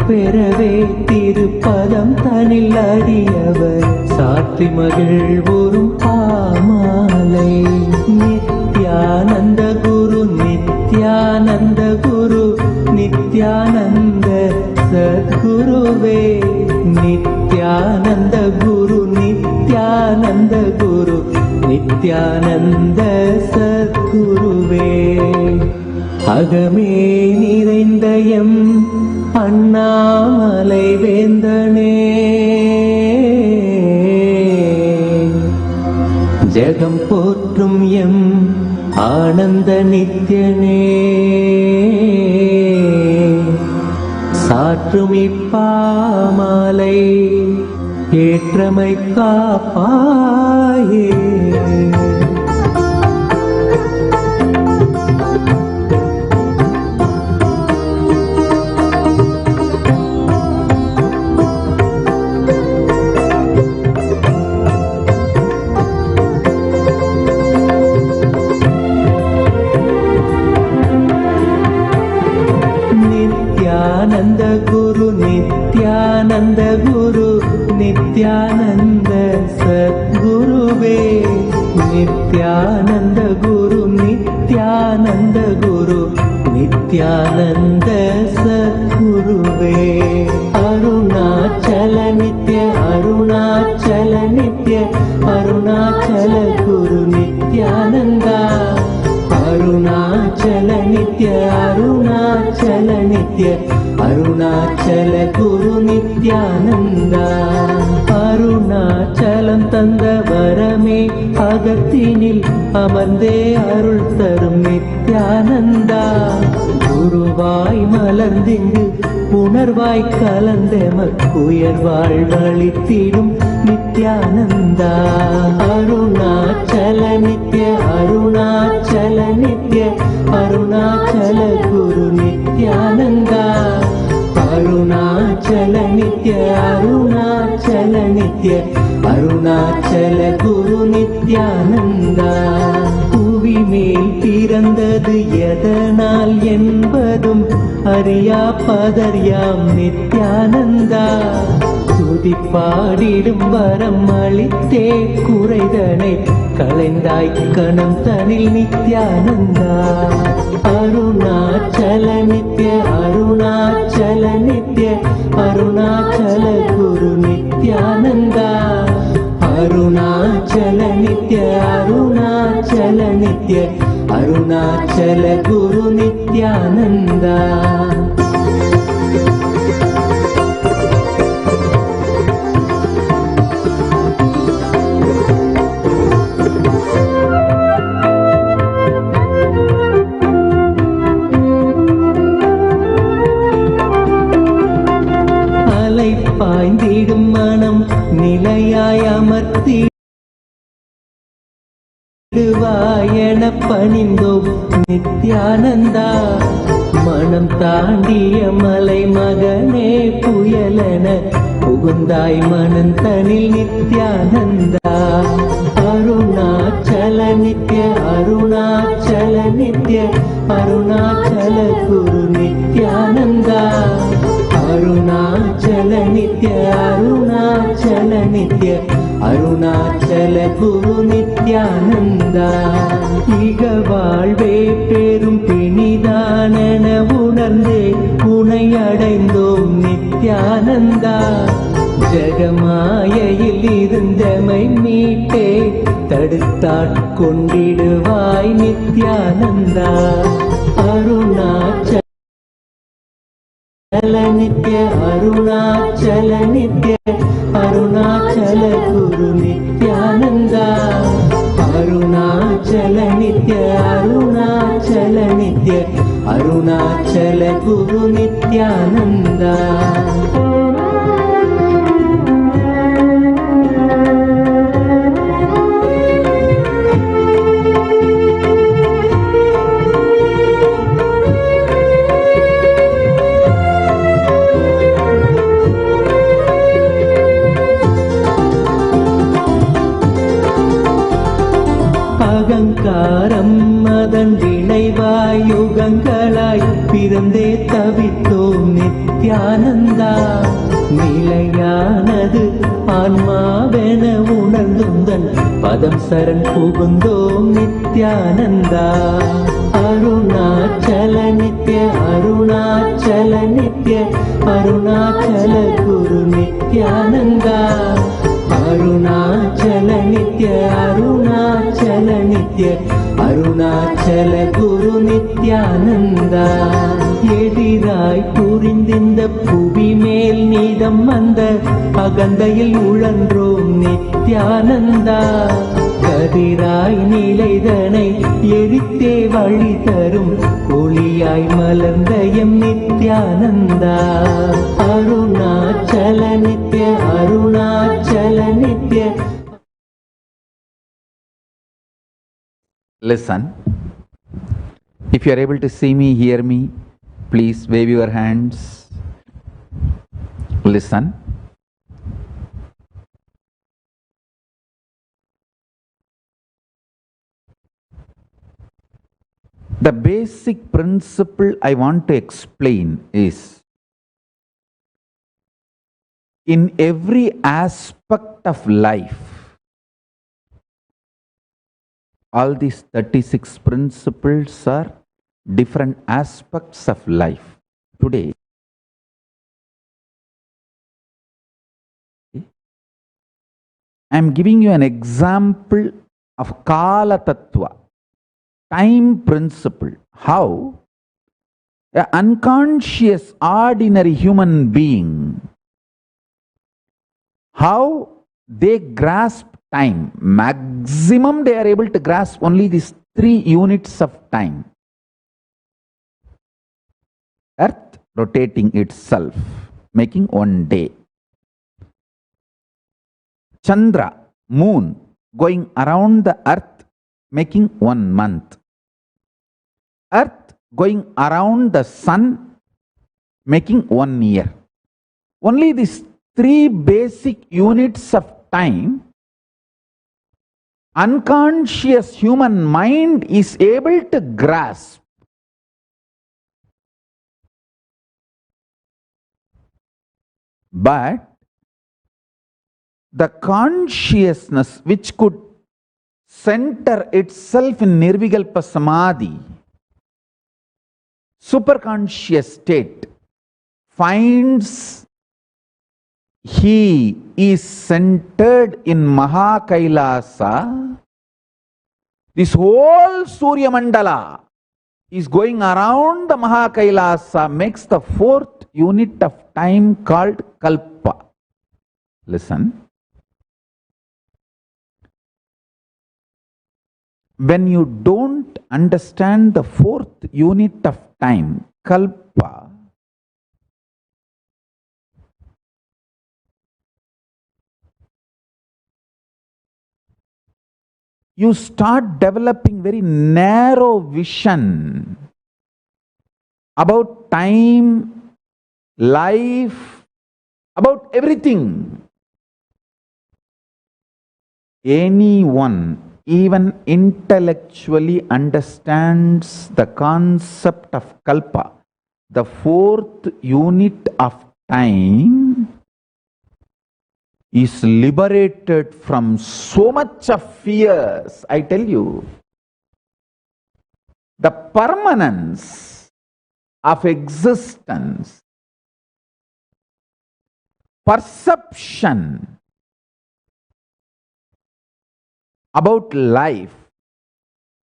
பெறவே திருப்பதம் தனில் அடியவர் சாற்றி மகிழ்வோரும் பாமாலை. நித்யானந்த குரு நித்யானந்த குரு நித்யானந்த சத்குருவே. நித்யானந்த குரு நித்யானந்த குரு நித்யானந்த சத்குருவே. அகமே நிறைந்த எம் அண்ணாமலை வேந்தனே, ஜெகம் போற்றும் எம் ஆனந்த நித்யனே, சாற்றும் இப்பாமாலை ஏற்றமை காப்பாயே. நித்யானந்த குரு நித்யானந்த குரு நித்யானந்த சத்குருவே. நித்யானந்த குரு நித்யானந்த குரு நித்யானந்த சத்குருவே. அருணாச்சல நித்ய அருணாச்சல நித்ய அருணாச்சல குரு நித்யானந்தா. அருணாச்சல நித்ய அருணாச்சல நித்ய அருணாச்சல குரு நித்யானந்தா. அருணாச்சலம் தந்த வரமே அகத்தினில் அமர்ந்தே அருள் தரும் நித்யானந்தா. குருவாய் மலர்ந்திங்கு உணர்வாய் கலந்தெமக்குயர்வாழ் வழித்திடும் நித்யானந்தா. அருணாச்சல நித்ய அருணாச்சல நித்ய அருணாச்சல குரு நித்யானந்தா. அருணாச்சல நித்ய அருணாச்சல நித்ய அருணாச்சல குரு நித்யானந்தா. புவி மேல் பிறந்தது எதனால் என்பதும் அறியா பதர்யாம் நித்யானந்தா. துதி பாடிடும் வரம் அளித்தே குறைதனை களைந்தாய் கணம் தனில் நித்யானந்தா. அருணாச்சல நித்ய அருணாச்சல நித்ய அருணாச்சல குரு நித்யானந்தா. அருணாச்சல நித்ய அருணாச்சல நித்ய அருணாச்சல குரு நித்யானந்தா. பாய்ந்திடும் மனம் நிலையாய் அமர்த்திடுவாயென பணிந்தோம் நித்யானந்தா. மனம் தாண்டிய மலை மகனே புயலென புகுந்தாய் மனந்தனில் நித்யானந்தா. அருணாச்சல நித்ய அருணாச்சல நித்ய அருணாச்சல குரு நித்யானந்தா. அருணாச்சல நித்ய அருணாச்சல நித்ய அருணாச்சல குரு நித்யானந்தா. இக வாழ்வே பெரும் பிணிதானென உணர்ந்தே உனை அடைந்தோம் நித்யானந்தா. ஜகமாயையில் இருந்தமை மீட்டே தடுத்தாட்கொண்டிடுவாய் நித்யானந்தா. அருணாச்சல நித்ய அருணாச்சல நித்ய அருணாச்சல குரு நித்யானந்தா. அருணாச்சல நித்ய அருணாச்சல நித்ய அருணாச்சல குரு நித்யானந்தா. அகங்காரம் அதன் விளைவாய் யுகங்களாய் பிறந்தே தவித்தோம் நித்யானந்தா. நிலையானது ஆன்மாவென உணர்ந்துந்தன் பதம் சரண் புகுந்தோம் நித்யானந்தா. அருணாச்சல நித்ய அருணாச்சல நித்ய அருணாச்சல குரு நித்யானந்தா. அருணாச்சல நித்ய அருணாச்சல நித்ய அருணாச்சல குரு நித்யானந்தா. எதிராய் புரிந்திந்த புவி மேல் நீதம் வந்த அகந்தையில் உழன்றோம் நித்யானந்தா. கதிராய் நிலைதனை எரித்தே வழி தரும் ஒளியாய் மலர்ந்த M Nithyananda. Arunachal Nitya Arunachal Nitya. Listen. If you are able to see me, hear me, please wave your hands. Listen. The basic principle I want to explain is, in every aspect of life, all these 36 principles are different aspects of life. Today, I am giving you an example of Kala Tattva, time principle. How an unconscious, ordinary human being, how they grasp time. Maximum they are able to grasp only these 3 units of time. Earth rotating itself, making 1 day. Chandra, moon, going around the earth, making 1 month. Earth going around the sun, making 1 year. Only these 3 basic units of time, unconscious human mind is able to grasp. But the consciousness which could center itself in Nirvikalpa Samadhi, superconscious state, finds he is centered in Mahakailasa. This whole Surya Mandala is going around the Mahakailasa, makes the fourth unit of time called Kalpa. Listen. When you don't understand the fourth unit of time, Kalpa, you start developing very narrow vision about time, life, about everything. Anyone, even intellectually, understands the concept of Kalpa, the fourth unit of time, is liberated from so much of fears. I tell you, the permanence of existence, perception about life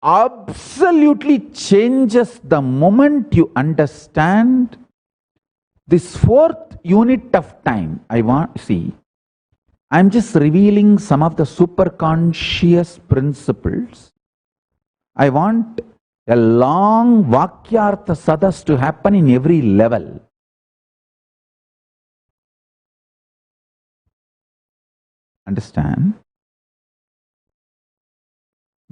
absolutely changes the moment you understand this fourth unit of time. I'm just revealing some of the superconscious principles. I want a long Vakyartha Sadas to happen in every level. Understand?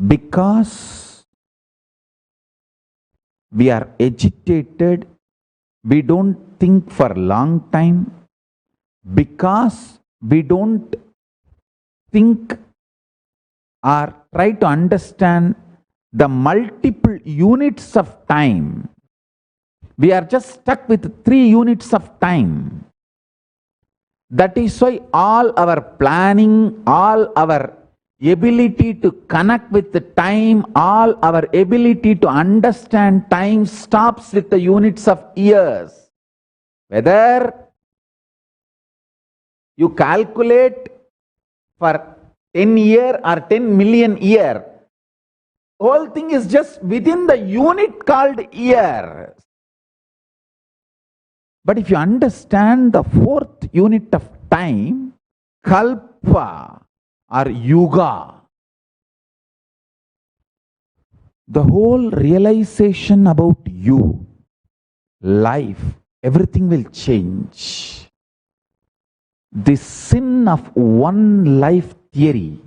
Because we are agitated, we don't think for a long time. Because we don't think or try to understand the multiple units of time. We are just stuck with 3 units of time. That is why all our planning, all our ability to connect with the time, all our ability to understand time stops with the units of years. Whether you calculate for 10 year or 10 million year, whole thing is just within the unit called year. But if you understand the fourth unit of time, Kalpa or Yuga, the whole realization about you, life, everything will change. The sin of one life theory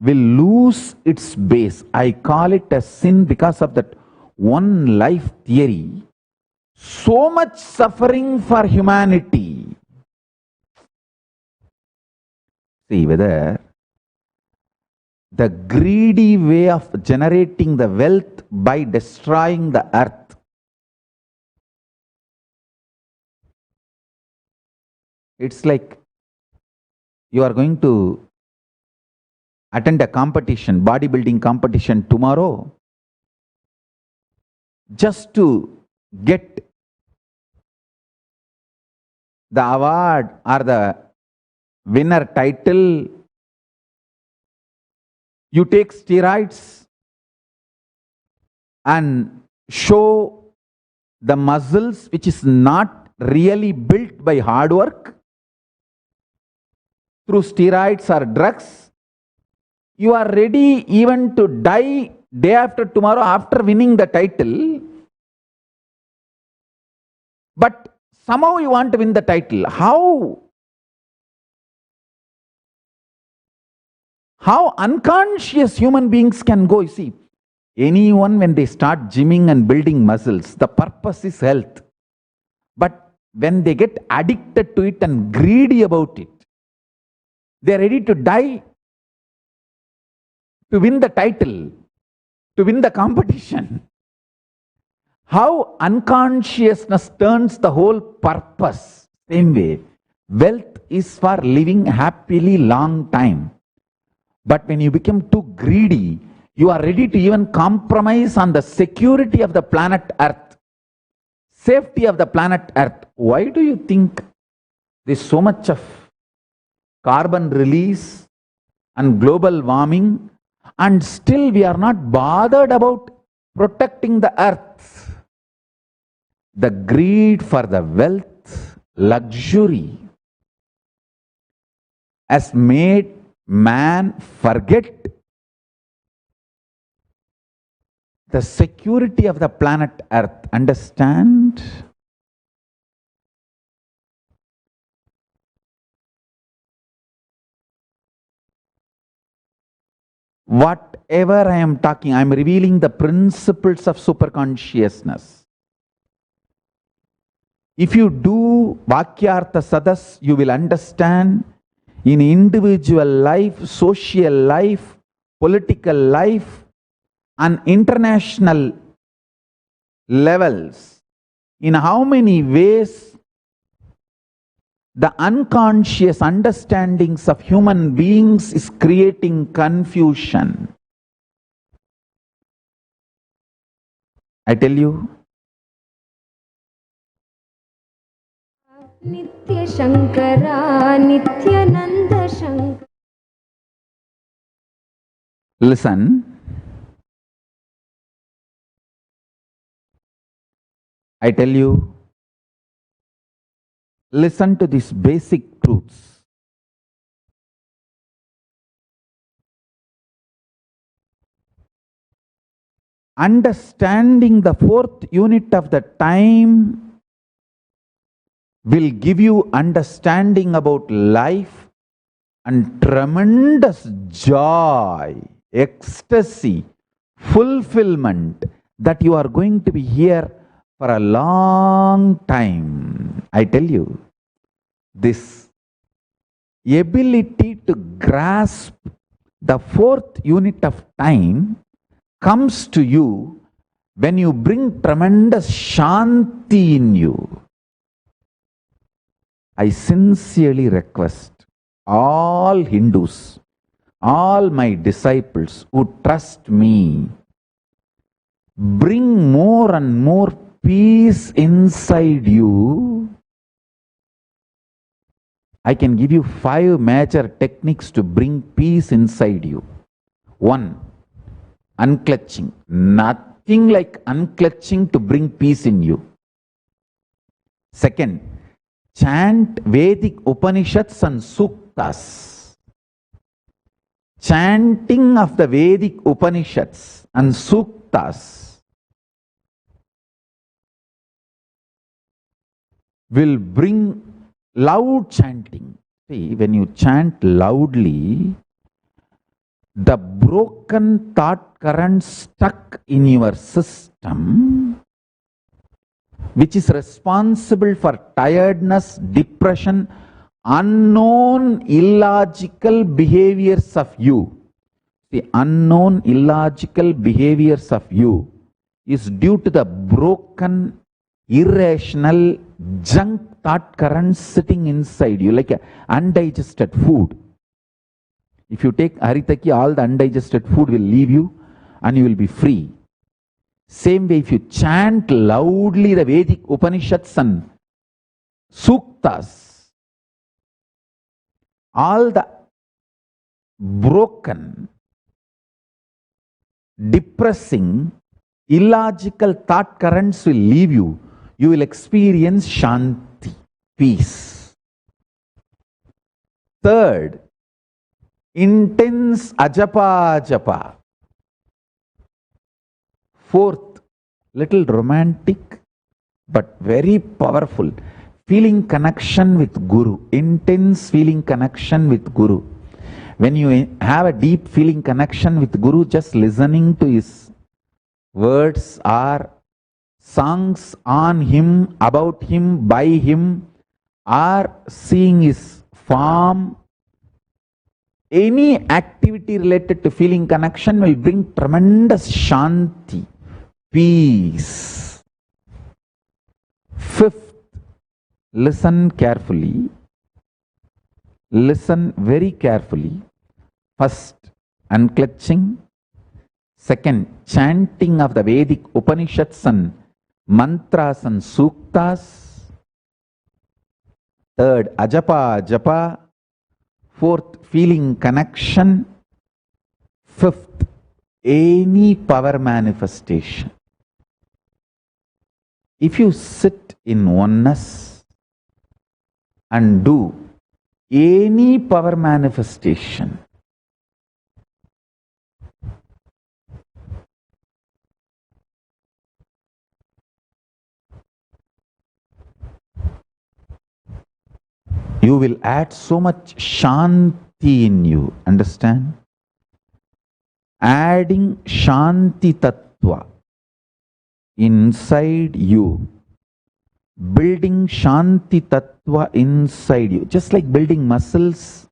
will lose its base. I call it a sin because of that one life theory. So much suffering for humanity. See whether the greedy way of generating the wealth by destroying the earth, it's like you are going to attend a competition, bodybuilding competition tomorrow, just to get the award or the winner title. You take steroids and show the muscles which is not really built by hard work through steroids or drugs. You are ready even to die day after tomorrow after winning the title, but somehow you want to win the title. How unconscious human beings can go. You see, anyone when they start gymming and building muscles, the purpose is health. But when they get addicted to it and greedy about it, they are ready to die to win the title, to win the competition. How unconsciousness turns the whole purpose. Same way, Wealth is for living happily long time. But when you become too greedy, you are ready to even compromise on the security of the planet Earth, safety of the planet Earth. Why do you think there's so much of carbon release and global warming, and still we are not bothered about protecting the earth? The greed for the wealth, luxury, has made man forget the security of the planet Earth. Understand? Whatever I am talking, I am revealing the principles of superconsciousness. If you do Vakyartha Sadas, you will understand in individual life, social life, political life, and international levels, in how many ways the unconscious understandings of human beings is creating confusion. I tell you, Nitya Shankara, Nityananda Shankara. listen. I tell you, listen to these basic truths. Understanding the fourth unit of the time will give you understanding about life and tremendous joy, ecstasy, fulfillment that you are going to be here for a long time. I tell you, this ability to grasp the fourth unit of time comes to you when you bring tremendous shanti in you. I sincerely request all Hindus, all my disciples who trust me, bring more and more peace inside you. I can give you 5 major techniques to bring peace inside you. 1, unclutching. Nothing like unclutching to bring peace in you. 2nd, chant Vedic Upanishads and Suktas. Chanting of the Vedic Upanishads and Suktas will bring loud chanting. See, when you chant loudly, the broken thought current stuck in your system, which is responsible for tiredness, depression, unknown illogical behaviors of you. The unknown illogical behaviors of you is due to the broken, irrational, junk thought currents sitting inside you, like undigested food. If you take Haritaki, all the undigested food will leave you and you will be free. Same way, if you chant loudly the Vedic Upanishads and Suktas, all the broken, depressing, illogical thought currents will leave you. You will experience Shanti, peace. 3rd, intense ajapa japa. 4th, little romantic but very powerful, feeling connection with Guru, intense feeling connection with Guru. When you have a deep feeling connection with Guru, just listening to his words or songs on him, about him, by him, or seeing his form, any activity related to feeling connection will bring tremendous Shanti, peace. 5th, listen carefully. Listen very carefully. First, unclenching. Second, chanting of the Vedic Upanishads and mantras and suktas. Third, ajapa, japa. Fourth, feeling connection. Fifth, any power manifestation. If you sit in oneness and do any power manifestation, you will add so much shanti in you. Understand? Adding shanti tattva inside you, building shanti tattva inside you, just like building muscles.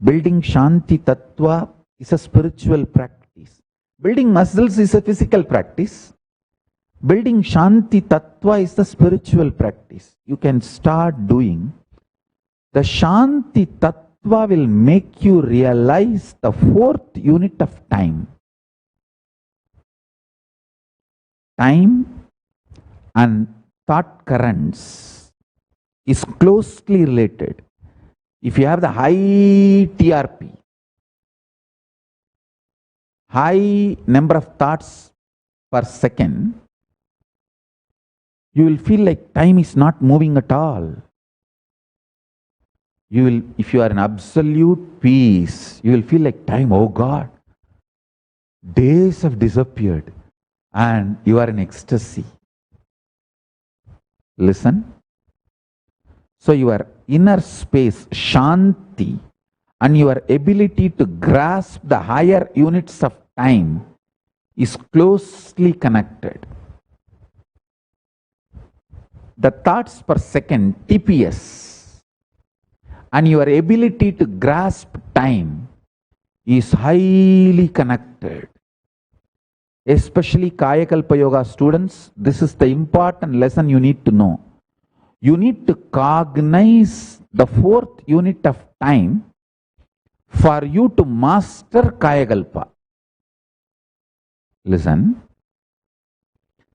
Building shanti tattva is a spiritual practice. Building muscles is a physical practice. Building shanti tattva is the spiritual practice. You can start doing. The shanti tattva will make you realize the fourth unit of time. Time and thought currents is closely related. If you have the high TRP, high number of thoughts per second, you will feel like time is not moving at all. You will, if you are in absolute peace, you will feel like time, oh God, days have disappeared and you are in ecstasy. Listen. So your inner space, shanti, and your ability to grasp the higher units of time is closely connected. The thoughts per second, TPS, and your ability to grasp time is highly connected. Especially Kayakalpa Yoga students, this is the important lesson you need to know. You need to cognize the fourth unit of time for you to master Kayakalpa. Listen,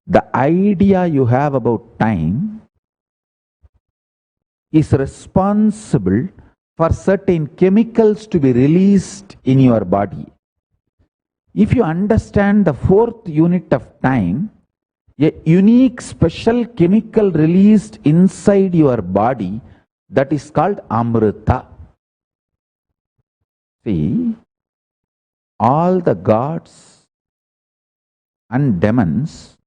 the idea you have about time is responsible for certain chemicals to be released in your body. If you understand the fourth unit of time, a unique special chemical released inside your body that is called Amrita. See, all the gods and demons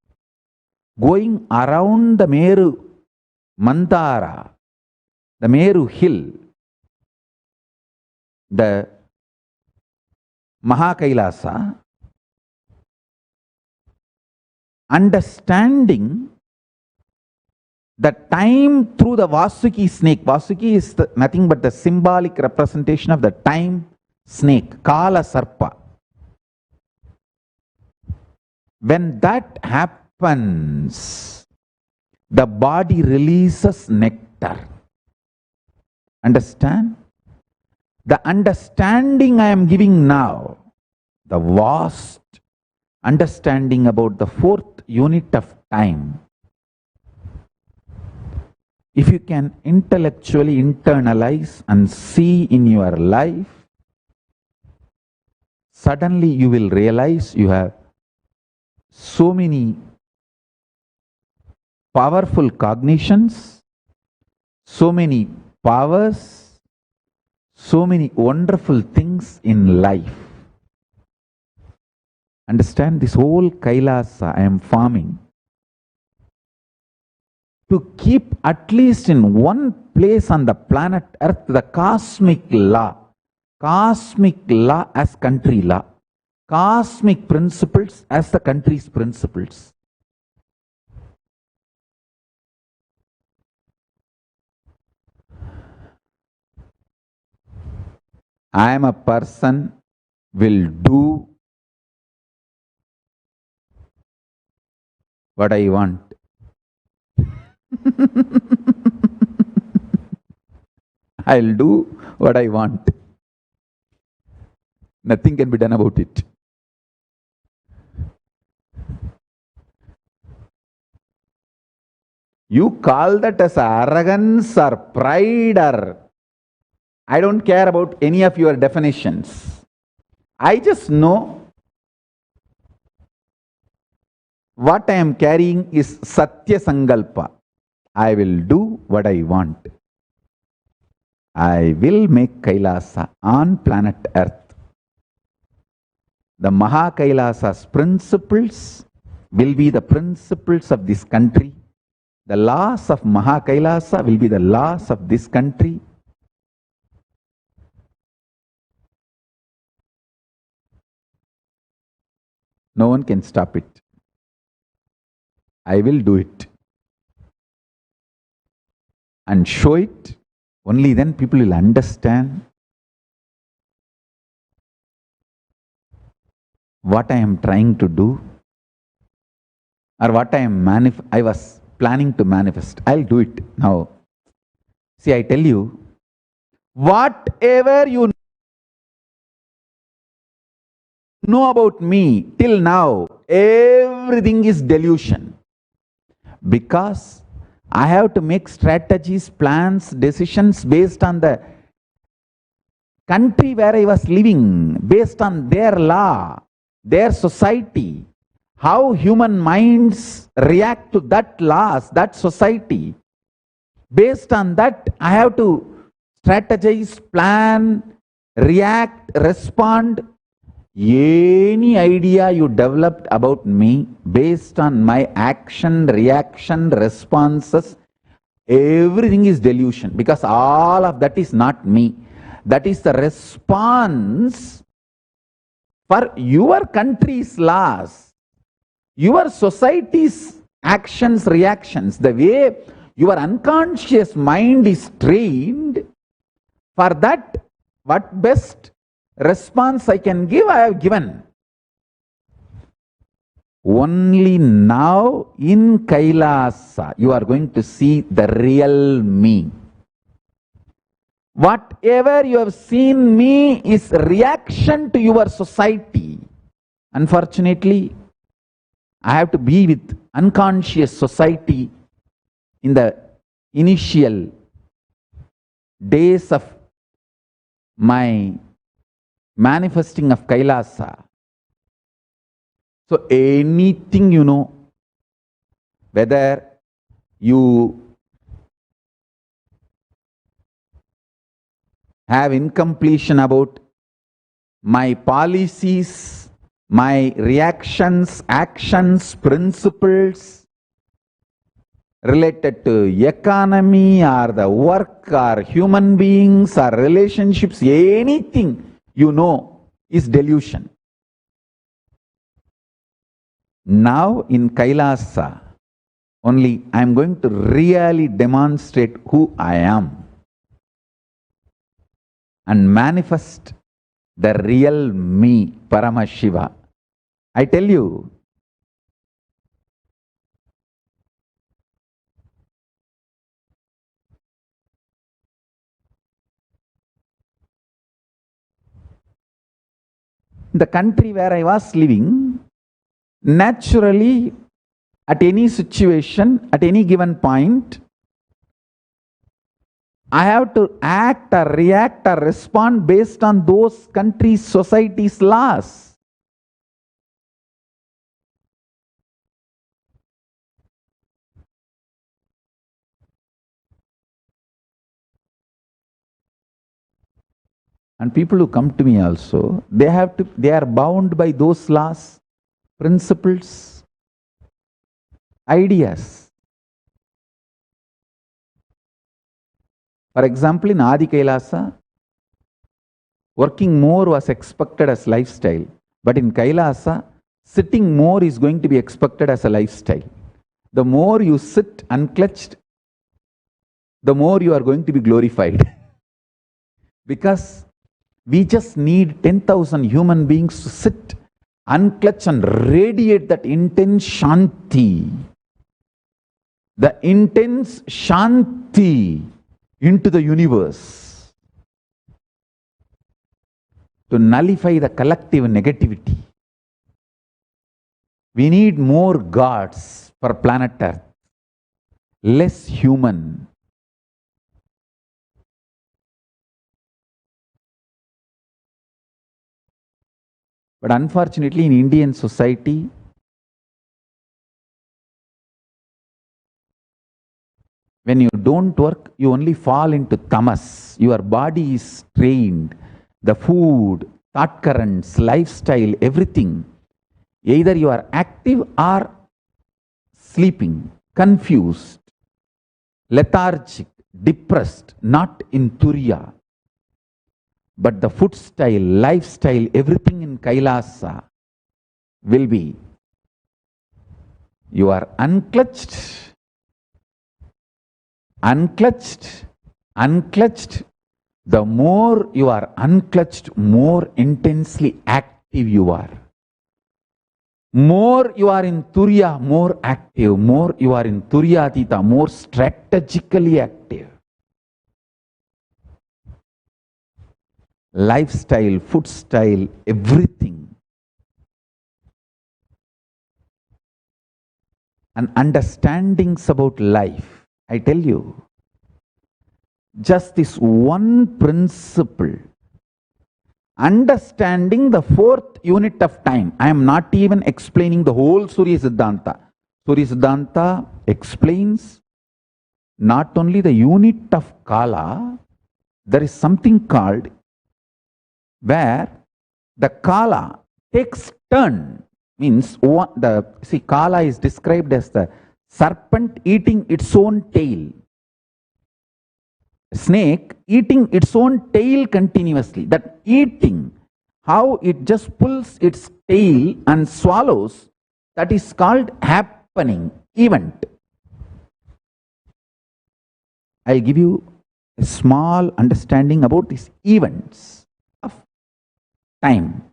going around the Meru Mandara, the Meru hill, the Mahakailasa, understanding the time through the Vasuki snake. Vasuki is nothing but the symbolic representation of the time snake, Kala Sarpa. When that happens, the body releases nectar. Understand? The understanding I am giving now, the vast understanding about the fourth unit of time, if you can intellectually internalize and see in your life, suddenly you will realize you have so many powerful cognitions, so many powers, so many wonderful things in life. Understand, this whole Kailasa I am forming to keep at least in one place on the planet Earth the cosmic law as country law, cosmic principles as the country's principles. I am a person will do what I want. I'll do what I want. Nothing can be done about it. You call that as arrogance or pride, or I don't care about any of your definitions. I just know what I am carrying is Satya Sankalpa. I will do what I want. I will make Kailasa on planet Earth. The Maha Kailasa's principles will be the principles of this country. The laws of Maha Kailasa will be the laws of this country. No one can stop it. I will do it and show it. Only then people will understand what I am trying to do, or what I was planning to manifest. I'll do it now. See, I tell you, whatever you know about me till now, everything is delusion. Because I have to make strategies, plans, decisions based on the country where I was living, based on their law, their society, how human minds react to that laws, that society. Based on that, I have to strategize, plan, react, respond. Any idea you developed about me based on my action, reaction, responses, everything is delusion, because all of that is not me. That is the response for your country's laws, your society's actions, reactions, the way your unconscious mind is trained. For that, what best response I can give, I have given. Only now in Kailasa you are going to see the real me. Whatever you have seen me is reaction to your society. Unfortunately, I have to be with unconscious society in the initial days of my manifesting of Kailasa. So anything you know, whether you have incompletion about my policies, my reactions, actions, principles related to economy or the work or human beings or relationships, anything you know is delusion. Now in Kailasa, only I am going to really demonstrate who I am and manifest the real me, Paramashiva. I tell you, the country where I was living, naturally, at any situation, at any given point, I have to act or react or respond based on those countries' societies' laws. And people who come to me also, they are bound by those laws, principles, ideas. For example, in Adi Kailasa, working more was expected as lifestyle. But in Kailasa, sitting more is going to be expected as a lifestyle. The more you sit unclutched, the more you are going to be glorified. Because we just need 10,000 human beings to sit, unclutch and radiate that intense Shanti. The intense Shanti into the universe. to nullify the collective negativity. We need more gods for planet Earth, less human. But unfortunately, in Indian society, when you don't work, you only fall into tamas. Your body is trained. The food, thought currents, lifestyle, everything. Either you are active or sleeping, confused, lethargic, depressed, not in Turiya. But the food style, lifestyle, everything in Kailasa will be, you are unclutched, unclutched, unclutched. The more you are unclutched, more intensely active you are. More you are in Turiya, more active. More you are in Turyatita, more strategically active. Lifestyle, food style, everything. And understandings about life. I tell you, just this one principle, understanding the fourth unit of time. I am not even explaining the whole Surya Siddhanta. Surya Siddhanta explains not only the unit of Kala, there is something called where the Kala takes turn. Means, Kala is described as the serpent eating its own tail. Snake eating its own tail continuously. That eating, how it just pulls its tail and swallows, that is called happening, event. I'll give you a small understanding about these events of time.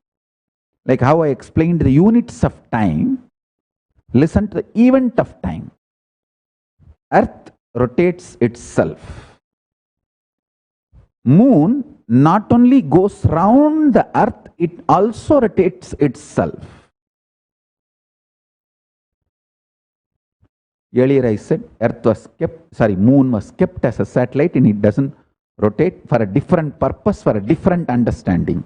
Like how I explained the units of time, listen to the event of time. Earth rotates itself. Moon not only goes round the earth, it also rotates itself. Earlier I said moon was kept as a satellite and it doesn't rotate for a different purpose, for a different understanding.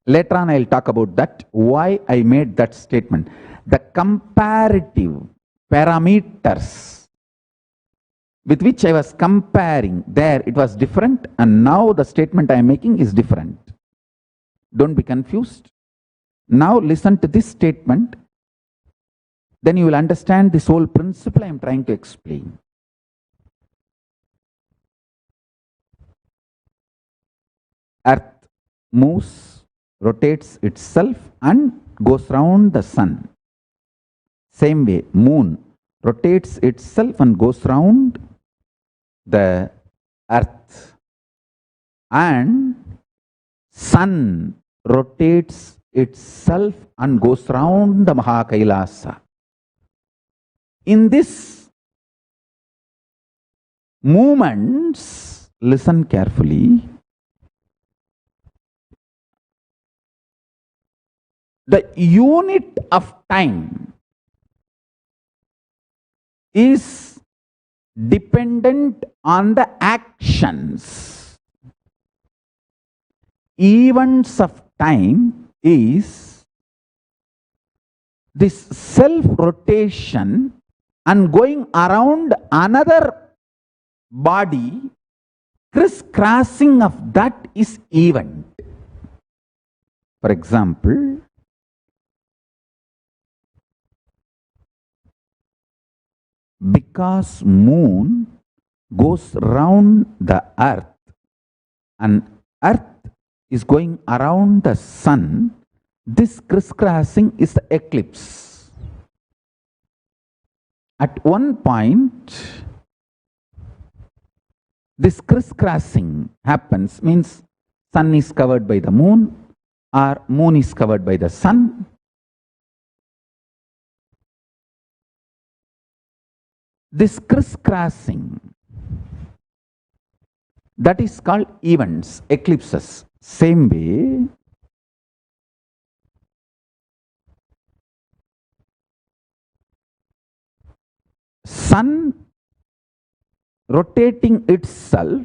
Later on I'll talk about that, why I made that statement. The comparative parameters with which I was comparing, there it was different, and now the statement I am making is different. Don't be confused. Now listen to this statement, then you will understand this whole principle I am trying to explain. Earth moves, rotates itself and goes round the sun. Same way, moon rotates itself and goes round the earth, and sun rotates itself and goes round the Mahakailasa. In this movements, listen carefully, the unit of time is dependent on the actions. Events of time is this self-rotation and going around another body, crisscrossing of that is event. For example, because moon goes round the earth and earth is going around the sun, this crisscrossing is the eclipse. At one point, this crisscrossing happens, means sun is covered by the moon or moon is covered by the sun. This crisscrossing, that is called events, eclipses. Same way, sun rotating itself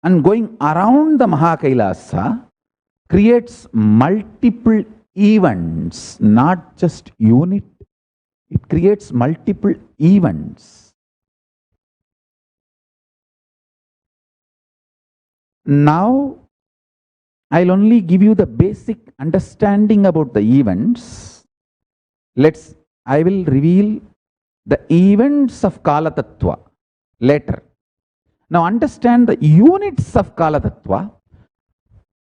and going around the Mahakailasa creates multiple events, not just unit. It creates multiple events. Now, I'll only give you the basic understanding about the events. I will reveal the events of Kala Tattva later. Now understand the units of Kala Tattva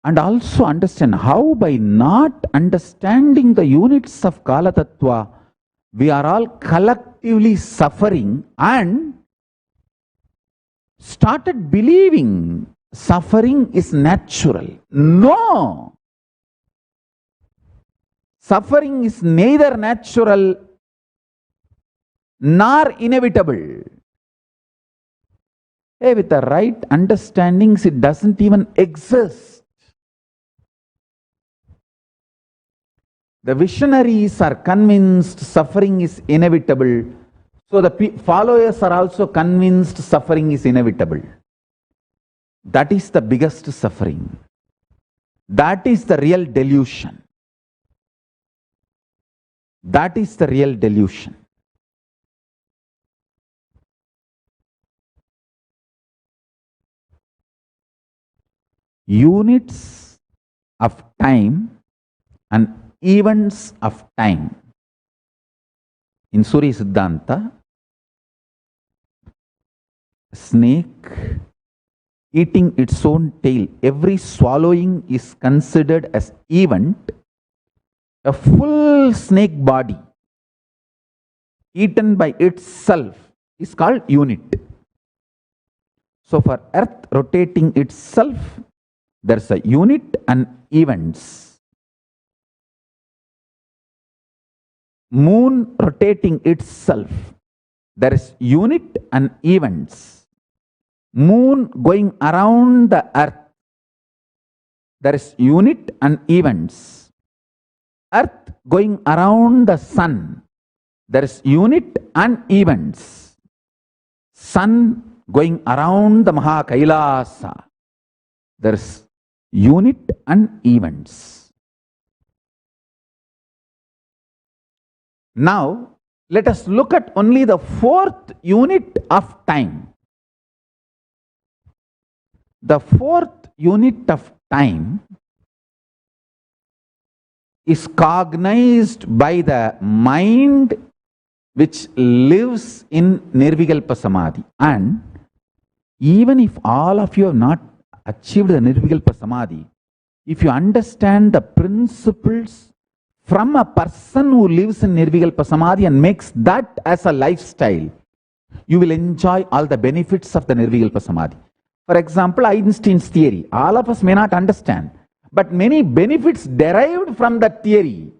and also understand how by not understanding the units of Kala Tattva, we are all collectively suffering and started believing suffering is natural. No! Suffering is neither natural nor inevitable. With the right understandings, it doesn't even exist. The visionaries are convinced suffering is inevitable, so the followers are also convinced suffering is inevitable. That is the biggest suffering. That is the real delusion. That is the real delusion. Units of time and events of time. In Surya Siddhanta, snake eating its own tail, every swallowing is considered as event. A full snake body eaten by itself is called unit. So for earth rotating itself, there's a unit and events. Moon rotating itself, there is unit and events. Moon going around the earth, there is unit and events. Earth going around the sun, there is unit and events. Sun going around the Mahakailasa, there is unit and events. Now, let us look at only the fourth unit of time. The fourth unit of time is cognized by the mind which lives in Nirvikalpa Samadhi. And even if all of you have not achieved the Nirvikalpa Samadhi, if you understand the principles from a person who lives in Nirvikalpa Samadhi and makes that as a lifestyle, you will enjoy all the benefits of the Nirvikalpa Samadhi. For example, Einstein's theory, all of us may not understand, but many benefits derived from that theory,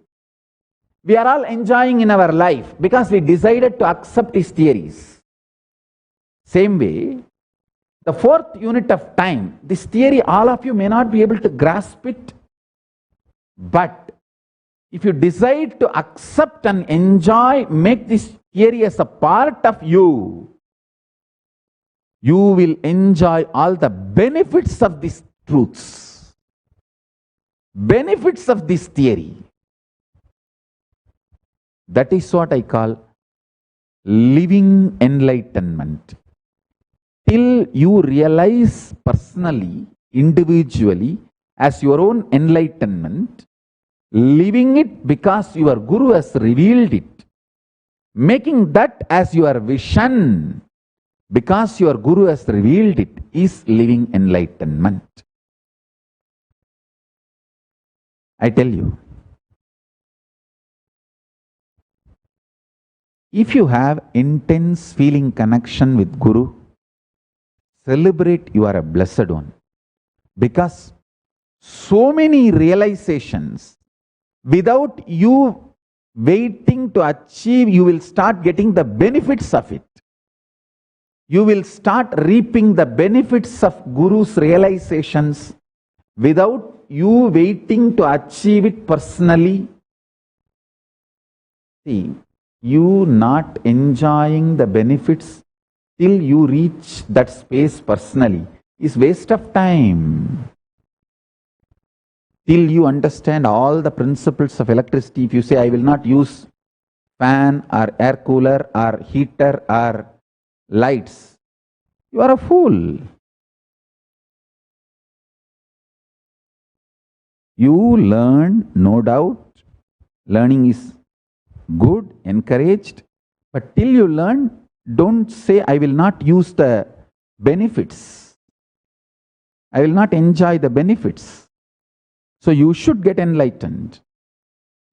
we are all enjoying in our life because we decided to accept his theories. Same way, the fourth unit of time, this theory, all of you may not be able to grasp it, but if you decide to accept and enjoy, make this theory as a part of you, you will enjoy all the benefits of these truths, benefits of this theory. That is what I call living enlightenment. Till you realize personally, individually, as your own enlightenment, living it because your Guru has revealed it, making that as your vision because your Guru has revealed it, is living enlightenment. I tell you, if you have intense feeling connection with Guru, celebrate you are a blessed one. Because so many realizations, without you waiting to achieve, you will start getting the benefits of it. You will start reaping the benefits of Guru's realizations without you waiting to achieve it personally. See, you not enjoying the benefits till you reach that space personally is waste of time. Till you understand all the principles of electricity, if you say, I will not use fan or air cooler or heater or lights, you are a fool. You learn, no doubt. Learning is good, encouraged. But till you learn, don't say, I will not use the benefits. I will not enjoy the benefits. So you should get enlightened.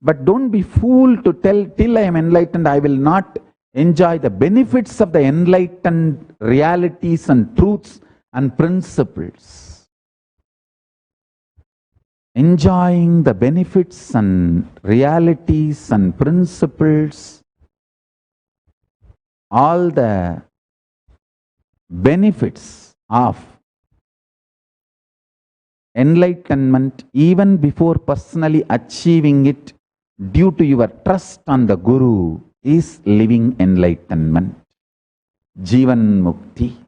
But don't be fool to tell, till I am enlightened, I will not enjoy the benefits of the enlightened realities and truths and principles. Enjoying the benefits and realities and principles, all the benefits of enlightenment, even before personally achieving it, due to your trust on the Guru, is living enlightenment, Jivan Mukti.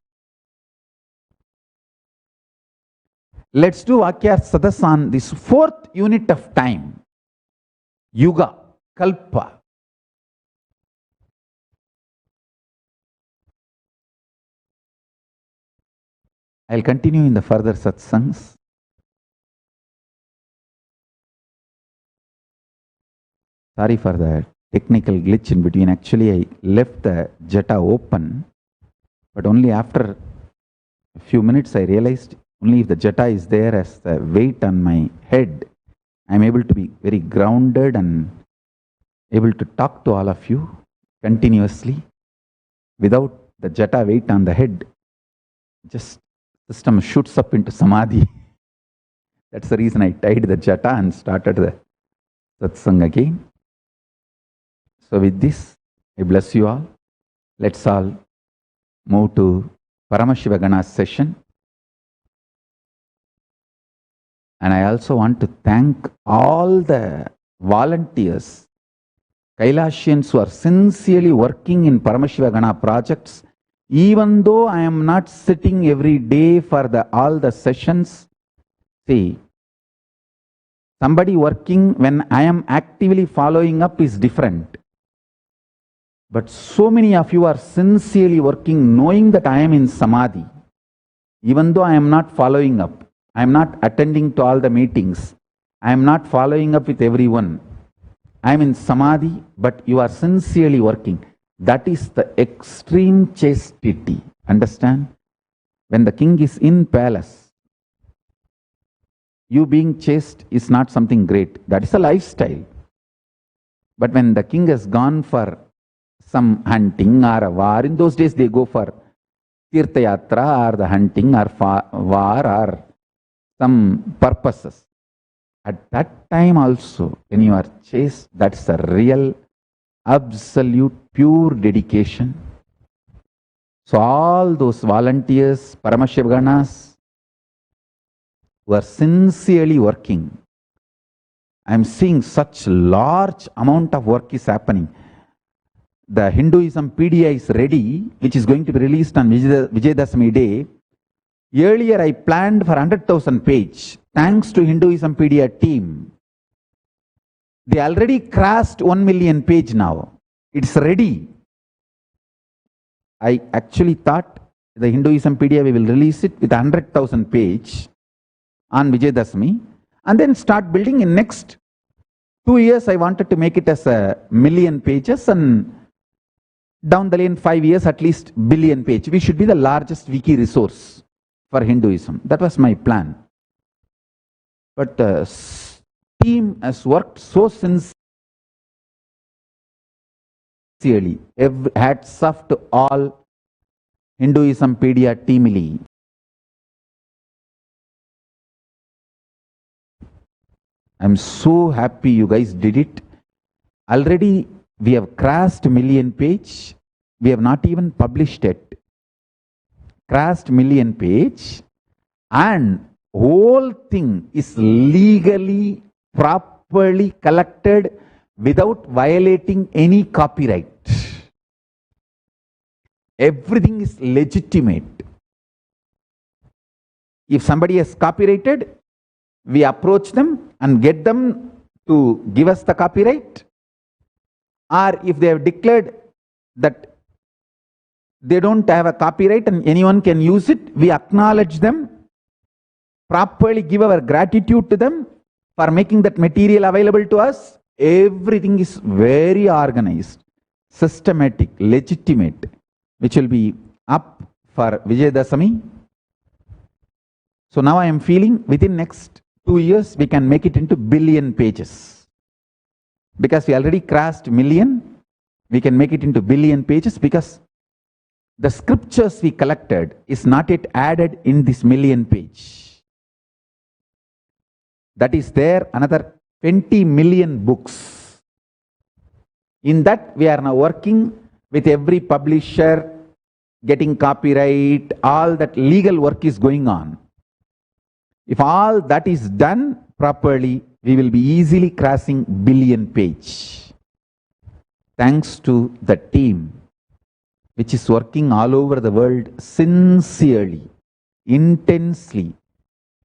Let's do Vakya Sadas on this fourth unit of time, Yuga, Kalpa. I'll continue in the further satsangs. Sorry for the technical glitch in between. Actually, I left the Jata open, but only after a few minutes I realized only if the Jata is there as the weight on my head, I am able to be very grounded and able to talk to all of you continuously without the Jata weight on the head. Just system shoots up into Samadhi. That's the reason I tied the Jata and started the satsang again. So with this, I bless you all. Let's all move to Paramashiva Gana's session. And I also want to thank all the volunteers, Kailashians who are sincerely working in Paramashiva Gana projects. Even though I am not sitting every day for all the sessions, see, somebody working when I am actively following up is different. But so many of you are sincerely working, knowing that I am in Samadhi. Even though I am not following up, I am not attending to all the meetings, I am not following up with everyone. I am in Samadhi, but you are sincerely working. That is the extreme chastity. Understand? When the king is in palace, you being chaste is not something great. That is a lifestyle. But when the king has gone for some hunting or a war, in those days they go for Tirtha Yatra or the hunting or war or some purposes. At that time also, when you are chaste, that's a real, absolute, pure dedication. So all those volunteers, Paramashiva Ganas, who are sincerely working, I am seeing such large amount of work is happening. The Hinduism PDF is ready, which is going to be released on Vijayadashami day. Earlier I planned for 100,000 page. Thanks to Hinduism PDF team, they already crossed 1 million page now. It's ready. I actually thought the Hinduism PDF, we will release it with 100,000 page on Vijayadashami and then start building. In next 2 years, I wanted to make it as a million pages, and down the lane 5 years, at least billion page. We should be the largest wiki resource for Hinduism. That was my plan. But the team has worked so sincerely. Hats off to all Hinduism Pedia teamily. I'm so happy you guys did it. Already we have crossed million page. We have not even published it. Crossed million page, and whole thing is legally, properly collected without violating any copyright. Everything is legitimate. If somebody has copyrighted, we approach them and get them to give us the copyright. Or if they have declared that they don't have a copyright and anyone can use it, we acknowledge them, properly give our gratitude to them for making that material available to us. Everything is very organized, systematic, legitimate, which will be up for Vijayadasami. So now I am feeling within next 2 years we can make it into billion pages. Because we already crossed million, we can make it into billion pages because the scriptures we collected is not yet added in this million page. That is there another 20 million books. In that we are now working with every publisher, getting copyright, all that legal work is going on. If all that is done properly, we will be easily crossing billion page. Thanks to the team which is working all over the world sincerely, intensely,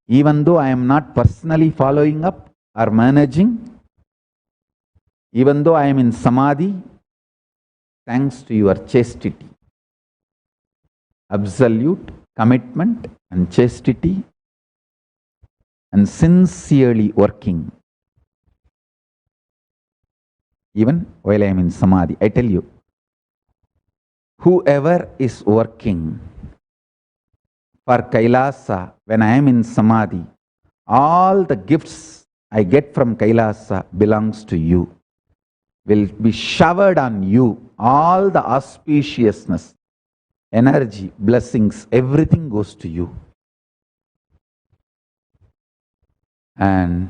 even though I am not personally following up or managing, even though I am in Samadhi, thanks to your chastity, absolute commitment and chastity, and sincerely working. Even while I am in Samadhi, I tell you, whoever is working for Kailasa when I am in Samadhi, all the gifts I get from Kailasa belongs to you, will be showered on you, all the auspiciousness, energy, blessings, everything goes to you. And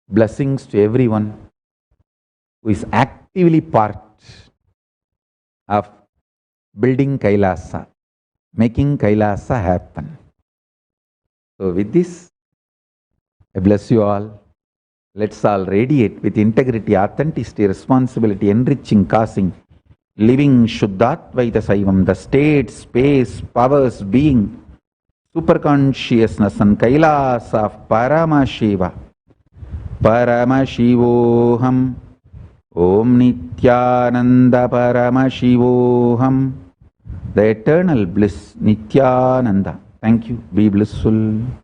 blessings to everyone who is actively part of building Kailasa, making Kailasa happen. So with this, I bless you all. Let's all radiate with integrity, authenticity, responsibility, enriching, causing, living Shuddhatvaita Saivam, the state, space, powers, being, superconsciousness and Kailas of Paramashiva. Paramashivoham, Om Nityananda Paramashivoham, the eternal bliss, Nityananda. Thank you. Be blissful.